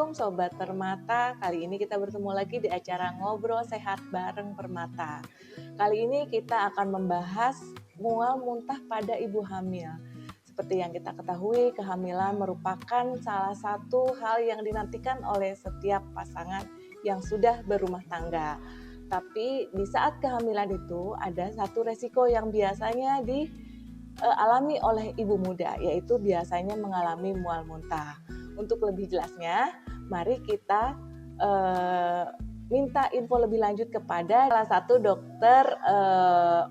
Assalamualaikum Sobat Permata, kali ini kita bertemu lagi di acara Ngobrol Sehat bareng Permata. Kali ini kita akan membahas mual muntah pada ibu hamil. Seperti yang kita ketahui, kehamilan merupakan salah satu hal yang dinantikan oleh setiap pasangan yang sudah berumah tangga. Tapi di saat kehamilan itu ada satu resiko yang biasanya dialami oleh ibu muda, yaitu biasanya mengalami mual muntah. Untuk lebih jelasnya, mari kita minta info lebih lanjut kepada salah satu dokter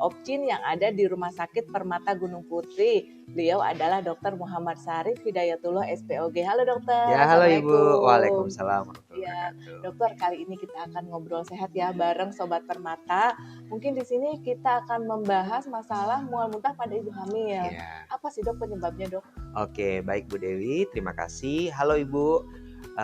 Opcin yang ada di Rumah Sakit Permata Gunung Putri. Beliau adalah Dr. Muhammad Syarif Hidayatullah SPOG. Halo dokter, Ya, halo Ibu. Assalamualaikum. Waalaikumsalam warahmatullahi Ya, wabarakatuh. dokter, kali ini kita akan ngobrol sehat ya bareng Sobat Permata. Mungkin di sini kita akan membahas masalah mual muntah pada ibu hamil. Ya. Apa sih dok penyebabnya dok? Oke, baik Bu Dewi, terima kasih. Halo Ibu,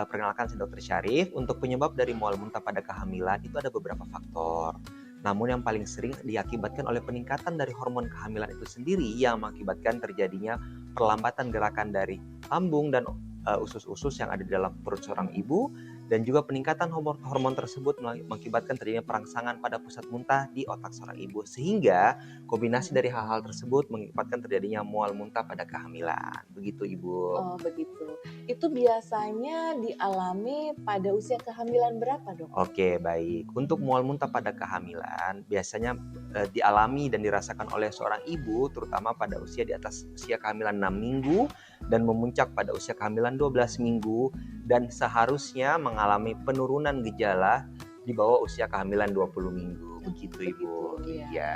perkenalkan saya Dr. Syarif. Untuk penyebab dari mual muntah pada kehamilan itu ada beberapa faktor. Namun yang paling sering diakibatkan oleh peningkatan dari hormon kehamilan itu sendiri yang mengakibatkan terjadinya perlambatan gerakan dari lambung dan usus-usus yang ada di dalam perut seorang ibu, dan juga peningkatan hormon tersebut mengakibatkan terjadinya perangsangan pada pusat muntah di otak seorang ibu, sehingga kombinasi dari hal-hal tersebut mengakibatkan terjadinya mual muntah pada kehamilan. Begitu Ibu. Oh begitu. Itu biasanya dialami pada usia kehamilan berapa dok? Oke, baik. Untuk mual muntah pada kehamilan biasanya dialami dan dirasakan oleh seorang ibu terutama pada usia di atas usia kehamilan 6 minggu dan memuncak pada usia kehamilan 12 minggu, dan seharusnya mengalami penurunan gejala di bawah usia kehamilan 20 minggu. Begitu Ibu. Begitu, ya. Iya.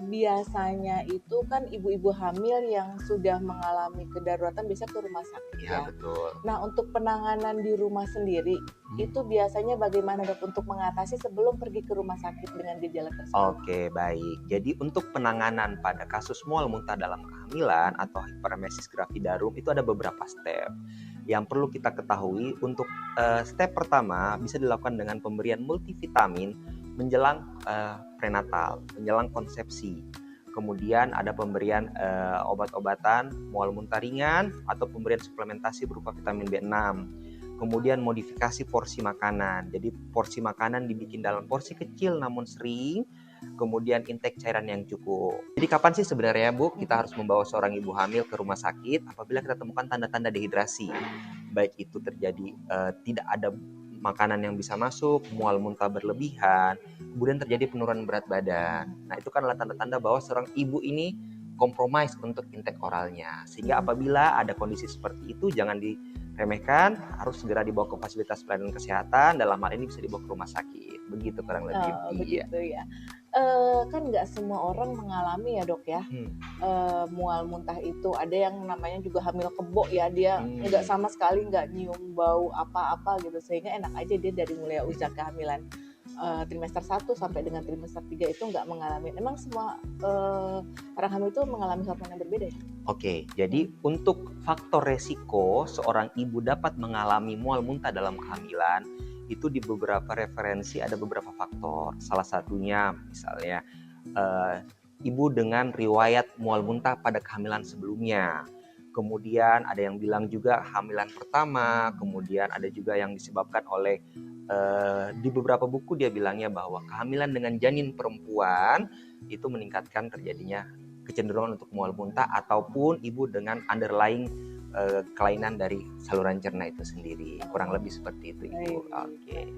Biasanya itu kan ibu-ibu hamil yang sudah mengalami kedaruratan bisa ke rumah sakit Ya, ya. betul. Nah untuk penanganan di rumah sendiri itu biasanya bagaimana dok untuk mengatasi sebelum pergi ke rumah sakit dengan gejala tersebut? Oke, baik. Jadi untuk penanganan pada kasus mual muntah dalam kehamilan atau hiperemesis gravidarum itu ada beberapa step. Yang perlu kita ketahui, untuk step pertama bisa dilakukan dengan pemberian multivitamin menjelang prenatal, menjelang konsepsi. Kemudian ada pemberian obat-obatan mual muntah ringan atau pemberian suplementasi berupa vitamin B6. Kemudian modifikasi porsi makanan. Jadi porsi makanan dibikin dalam porsi kecil namun sering. Kemudian intake cairan yang cukup. Jadi kapan sih sebenarnya Bu kita harus membawa seorang ibu hamil ke rumah sakit? Apabila kita temukan tanda-tanda dehidrasi. Baik itu terjadi tidak ada makanan yang bisa masuk, mual muntah berlebihan, kemudian terjadi penurunan berat badan. Nah, itu kan adalah tanda-tanda bahwa seorang ibu ini kompromis untuk intake oralnya. Sehingga apabila ada kondisi seperti itu jangan diremehkan, harus segera dibawa ke fasilitas pelayanan kesehatan, dalam hal ini bisa dibawa ke rumah sakit. Begitu kurang lebih. Begitu ya. Kan nggak semua orang mengalami ya dok ya mual muntah itu. Ada yang namanya juga hamil kebo ya, dia nggak sama sekali nggak nyium bau apa-apa gitu, sehingga enak aja dia dari mulai usia kehamilan trimester 1 sampai dengan trimester 3 itu nggak mengalami. Emang semua orang hamil itu mengalami hormon yang berbeda ya? Oke, jadi untuk faktor resiko seorang ibu dapat mengalami mual muntah dalam kehamilan itu di beberapa referensi ada beberapa faktor. Salah satunya misalnya ibu dengan riwayat mual muntah pada kehamilan sebelumnya. Kemudian ada yang bilang juga hamilan pertama, kemudian ada juga yang disebabkan oleh di beberapa buku dia bilangnya bahwa kehamilan dengan janin perempuan itu meningkatkan terjadinya kecenderungan untuk mual muntah, ataupun ibu dengan underlying kelainan dari saluran cerna itu sendiri. Kurang lebih seperti itu Ibu. Oke.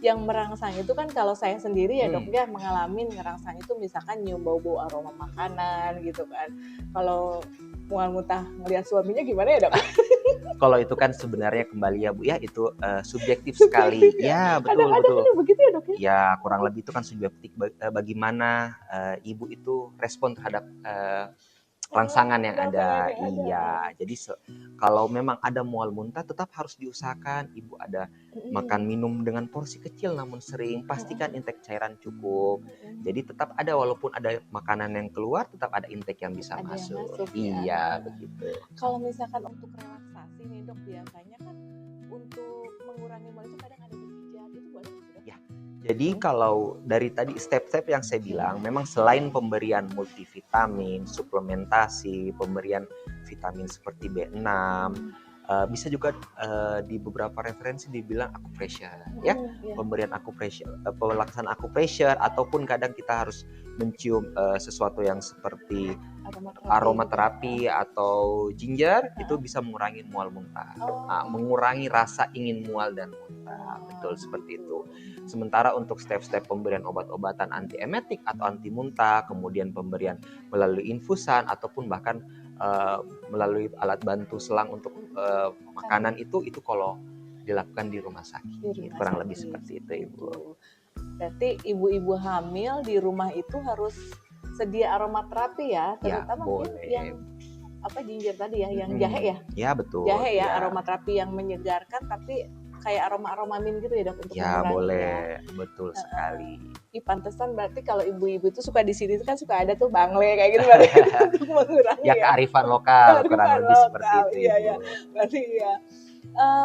Yang merangsang itu kan kalau saya sendiri ya dok ya mengalami ngerangsang itu misalkan nyium bau-bau aroma makanan gitu kan. Kalau mual muntah ngelihat suaminya gimana ya dok? Kalau itu kan sebenarnya kembali ya Bu ya, itu subjektif sekali. Ya, betul. Kadang-kadang kan begitu ya dok ya? Ya, kurang lebih itu kan subjektif bagaimana ibu itu respon terhadap rangsangan yang ada. Iya, jadi kalau memang ada mual muntah tetap harus diusahakan ibu ada makan minum dengan porsi kecil namun sering, pastikan intake cairan cukup. Jadi tetap ada, walaupun ada makanan yang keluar tetap ada intake yang bisa masuk. Iya, begitu. Kalau misalkan untuk relaksasi nih dok, biasanya kan untuk mengurangi mual itu kadang ada berpijat, itu boleh nggak sih dok? Ya, jadi kalau dari tadi step-step yang saya bilang, memang selain pemberian multivitamin, suplementasi, pemberian vitamin seperti B6, Bisa juga di beberapa referensi dibilang acupressure, ya, Iya. pemberian acupressure, pelaksanaan acupressure, ataupun kadang kita harus mencium sesuatu yang seperti aromaterapi atau ginger, itu bisa mengurangi mual muntah, mengurangi rasa ingin mual dan muntah, betul seperti itu. Sementara untuk step-step pemberian obat-obatan antiemetik atau anti muntah, kemudian pemberian melalui infusan ataupun bahkan melalui alat bantu selang untuk makanan itu kalau dilakukan di rumah sakit, kurang lebih seperti itu, Ibu. Berarti ibu-ibu hamil di rumah itu harus sedia aromaterapi ya, terutama mungkin yang ginger tadi ya, yang jahe ya? Ya, betul. Jahe ya, aromaterapi yang menyegarkan tapi kayak aroma-aroma mint gitu ya, Dok, untuk ya, mengurangi boleh, ya. Betul sekali. Pantesan berarti kalau ibu-ibu itu suka di sini kan suka ada tuh bangle kayak gitu berarti untuk mengurangi ya. Kearifan lokal, kurang lebih seperti itu, Ibu. Iya. Berarti ya.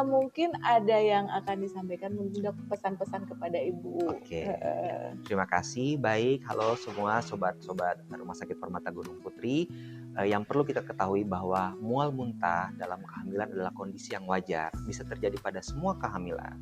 Mungkin ada yang akan disampaikan mungkin, Dok, pesan-pesan kepada Ibu. Oke. Terima kasih. Baik, halo semua sobat-sobat Rumah Sakit Permata Gunung Putri. Yang perlu kita ketahui bahwa mual muntah dalam kehamilan adalah kondisi yang wajar, bisa terjadi pada semua kehamilan.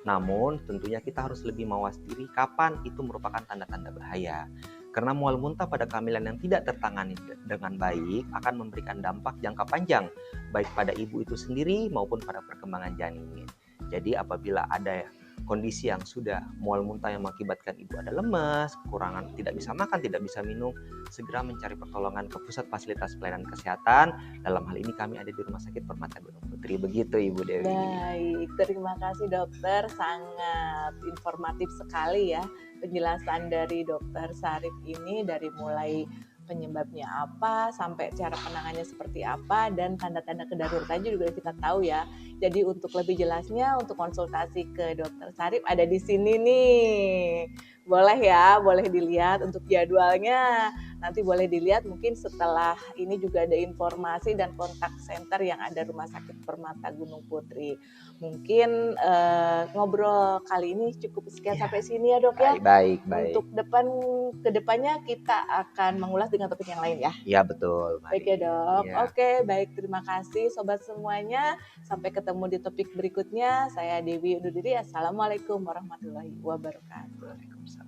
Namun tentunya kita harus lebih mawas diri kapan itu merupakan tanda-tanda bahaya. Karena mual muntah pada kehamilan yang tidak tertangani dengan baik akan memberikan dampak jangka panjang baik pada ibu itu sendiri maupun pada perkembangan janin. Jadi apabila ada kondisi yang sudah mual muntah yang mengakibatkan ibu ada lemas, kekurangan, tidak bisa makan, tidak bisa minum, segera mencari pertolongan ke pusat fasilitas pelayanan kesehatan. Dalam hal ini kami ada di Rumah Sakit Permata Gunung Putri. Begitu, Ibu Dewi. Baik, terima kasih dokter, sangat informatif sekali ya penjelasan dari Dokter Sarip ini, dari mulai penyebabnya apa sampai cara penanganannya seperti apa dan tanda-tanda kedaruratan juga kita tahu ya. Jadi untuk lebih jelasnya, untuk konsultasi ke Dokter Sarip ada di sini nih. Boleh dilihat untuk jadwalnya. Nanti boleh dilihat mungkin setelah ini juga ada informasi dan kontak center yang ada Rumah Sakit Permata Gunung Putri. Mungkin ngobrol kali ini cukup sekian sampai sini ya, Dok ya. Baik. Untuk kedepannya kita akan mengulas dengan topik yang lain ya. Iya, betul. Baik ya, Dok. Ya. Oke, baik, terima kasih sobat semuanya. Sampai ketemu di topik berikutnya. Saya Dewi undur diri. Assalamualaikum warahmatullahi wabarakatuh. Waalaikumsalam.